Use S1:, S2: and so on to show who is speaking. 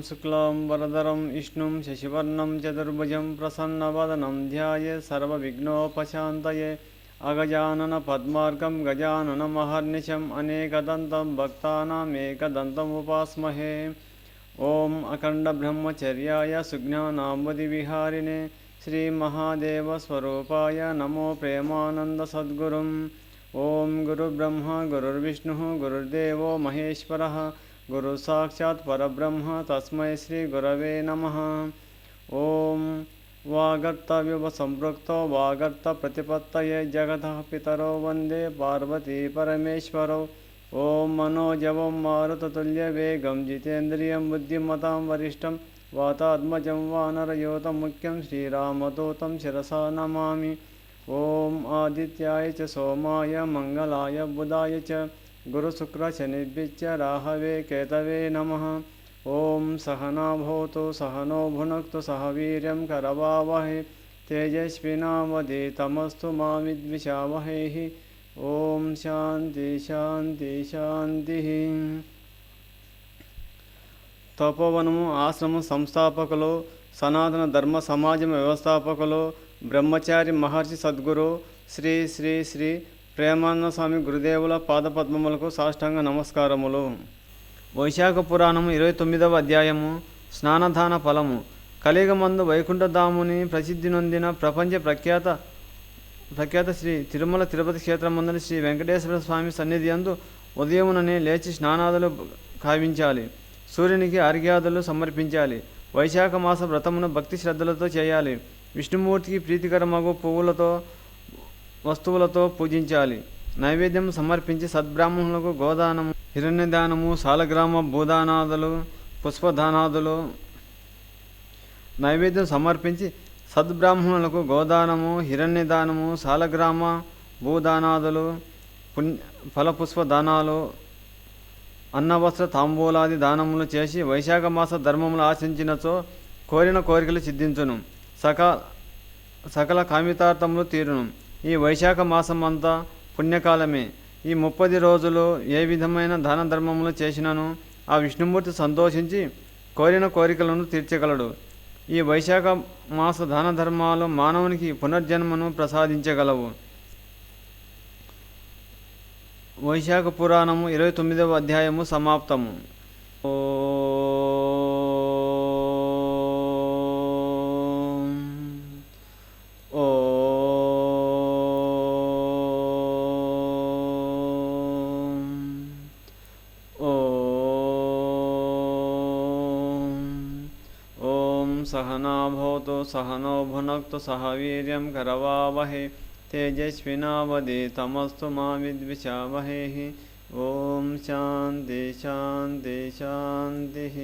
S1: शुक्लां वरदरं विष्णुं शशिवर्णं चतुर्भुजं प्रसन्नवदनं ध्यायेत् सर्वविघ्नोपशान्तये अगजाननपद्मार्कं गजाननमहर्निशम् अनेकदन्तं भक्तानामेकदन्तमुपास्महे। ॐ अखण्डब्रह्मचर्याय सुज्ञानाम्बुधिविहारिणे श्रीमहादेवस्वरूपाय नमो प्रेमानन्दसद्गुरुम्। ॐ गुरुब्रह्मा गुरुर्विष्णुः गुरुर्देवो महेश्वरः गुरुसाक्षात् परब्रह्म तस्मै श्रीगुरवे नमः। ॐ वागर्तव्यवसम्पृक्तो वागर्तप्रतिपत्तये जगतः पितरो वन्दे पार्वती परमेश्वरौ। ॐ मनोजवं मारुततुल्यवेगं जितेन्द्रियं बुद्धिमतां वरिष्ठं वातात्मजं वानरयोतं मुख्यं श्रीरामदूतं शिरसा नमामि। ॐ आदित्याय च सोमाय मङ्गलाय बुधाय च गुरुशुक्रशनिभ्यश्च राहवे केतवे नमः। ॐ सहना भवतु सहनो भुनक्तु सह वीर्यं करवावहै तेजस्विनावधीतमस्तु मा विद्विषावहैः। ओम शांति शांति शांति। తపోవనము ఆశ్రమ సంస్థాపకులు సనాతన ధర్మ సమాజం వ్యవస్థాపకులు బ్రహ్మచారి మహర్షి సద్గురు శ్రీ శ్రీ శ్రీ ప్రేమానంద స్వామి గురుదేవుల పాదపద్మములకు సాష్టాంగ నమస్కారములు. వైశాఖ పురాణము 29వ అధ్యాయము స్నానదాన ఫలము. కలియుగమందు వైకుంఠధాముని ప్రసిద్ధి నొందిన ప్రపంచ ప్రఖ్యాత శ్రీ తిరుమల తిరుపతి క్షేత్రమందుని శ్రీ వెంకటేశ్వర స్వామి సన్నిధి యందు ఉదయముననే లేచి స్నానాదులు కావించాలి. సూర్యునికి అర్ఘ్యాదులు సమర్పించాలి. వైశాఖ మాస వ్రతమును భక్తి శ్రద్ధలతో చేయాలి. విష్ణుమూర్తికి ప్రీతికరమగు పువ్వులతో వస్తువులతో పూజించాలి. నైవేద్యం సమర్పించి సద్బ్రాహ్మణులకు గోదానము హిరణ్యదానము సాలగ్రామ భూదానాదులు పుష్పదానాదులు నైవేద్యం సమర్పించి సద్బ్రాహ్మణులకు గోదానము హిరణ్యదానము సాలగ్రామ భూదానాదులు ఫలపుష్ప దానాలు అన్నవస్త్ర తాంబూలాది దానములు చేసి వైశాఖ మాస ధర్మములు ఆచరించినచో కోరిన కోరికలు సిద్ధించును. సకల కామితార్థములు తీరును. ఈ వైశాఖ మాసం అంతా పుణ్యకాలమే. ఈ 30 రోజులు ఏ విధమైన దాన ధర్మములు చేసినను ఆ విష్ణుమూర్తి సంతోషించి కోరిన కోరికలను తీర్చగలడు. ఈ వైశాఖ మాస దాన ధర్మాలు మానవునికి పునర్జన్మను ప్రసాదించగలవు. వైశాఖ పురాణము 29వ అధ్యాయము సమాప్తము. सहना भवतु सहनो भुनक्तु सह वीर्यं करवावहै तेजस्विनावधीतमस्तु मा विद्विषावहैः। ॐ शान्ति शान्ति शान्तिः।